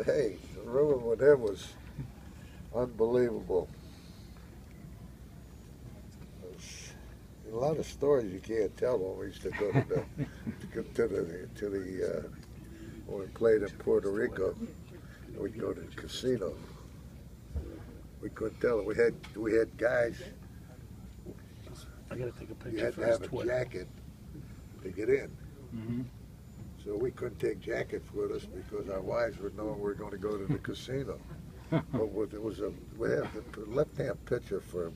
Hey, rooming with him was unbelievable. A lot of stories you can't tell when we used to go to the when we played in Puerto Rico. We'd go to the casino. We couldn't tell it. We had guys. I gotta take a You picture had for to his have a Twitter. jacket to get in. Mm-hmm. So we couldn't take jackets with us because our wives would know we were going to go to the casino. But we had the left-hand pitcher for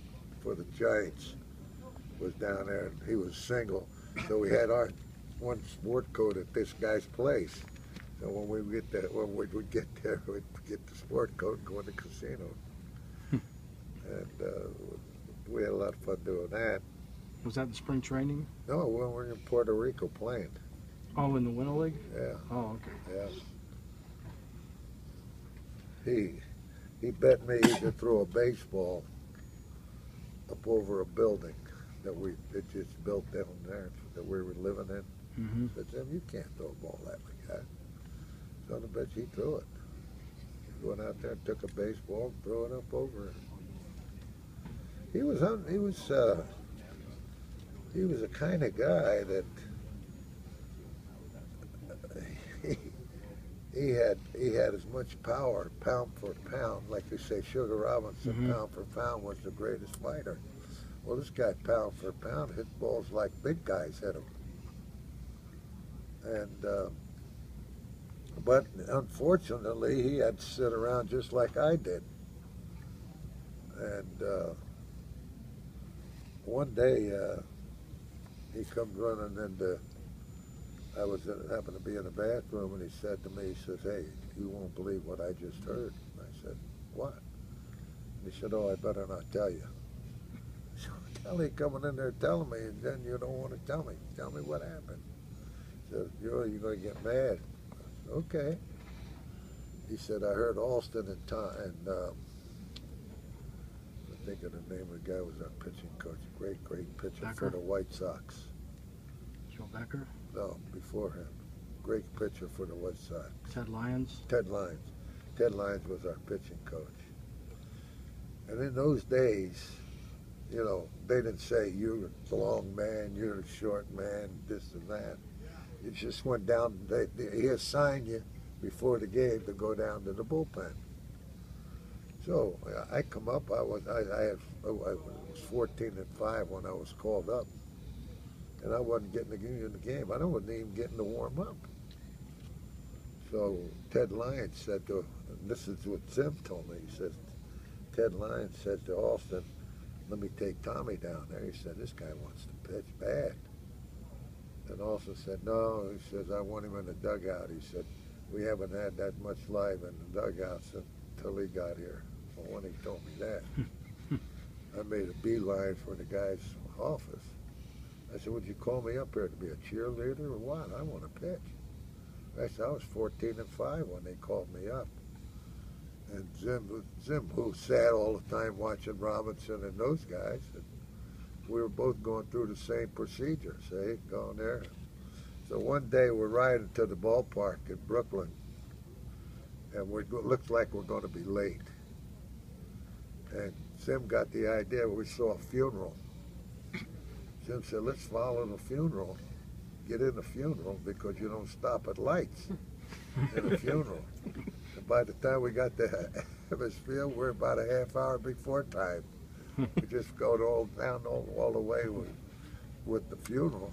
the Giants was down there, and he was single. So we had our one sport coat at this guy's place. So when we would get there, we'd get the sport coat and go in the casino. And we had a lot of fun doing that. Was that in spring training? No, when we were in Puerto Rico playing. Oh, in the Winter League? Yeah. Oh, okay. Yeah. He bet me he could throw a baseball up over a building that just built down there that we were living in. Mm-hmm. I said, Jim, you can't throw a ball that like that. So I bet he threw it. He went out there and took a baseball and threw it up over it. He was a kind of guy that he had as much power, pound for pound, like they say, Sugar Robinson, mm-hmm. pound for pound was the greatest fighter. Well, this guy, pound for pound, hit balls like big guys hit him. And but unfortunately, he had to sit around just like I did. And one day he comes running into. I happened to be in the bathroom, and he said to me, he says, "Hey, you won't believe what I just heard." And I said, "What?" And he said, "Oh, I better not tell you." So Kelly coming in there telling me, and then you don't want to tell me. Tell me what happened. He said, you're going to get mad. I said, okay. He said, I heard Alston and I think of the name of the guy who was our pitching coach. Great pitcher Becker? for the White Sox. Joe Becker? No, before him. Great pitcher for the White Sox. Ted Lyons? Ted Lyons. Ted Lyons was our pitching coach. And in those days, you know, they didn't say, you're the long man, you're the short man, this and that. You just went down, he assigned you before the game to go down to the bullpen. So I come up, I was 14-5 when I was called up. And I wasn't getting in the game. I wasn't even getting to warm up. So Ted Lyons said to, and this is what Zim told me, he says, Ted Lyons said to Alston, let me take Tommy down there. He said, this guy wants to pitch bad. And Alston said, no, he says, I want him in the dugout. He said, we haven't had that much live in the dugouts until he got here. Well, when he told me that, I made a beeline for the guy's office. I said, would you call me up here to be a cheerleader or what? I want to pitch. I said, I was 14-5 when they called me up. And Zim, who sat all the time watching Robinson and those guys, and we were both going through the same procedure, see, going there. So one day we're riding to the ballpark in Brooklyn, and it looks like we're going to be late. And Zim got the idea, we saw a funeral. Zim said, let's follow the funeral, get in the funeral, because you don't stop at lights in a funeral. And by the time we got to Evans Field, we're about a half hour before time. We just go down all the way with the funeral.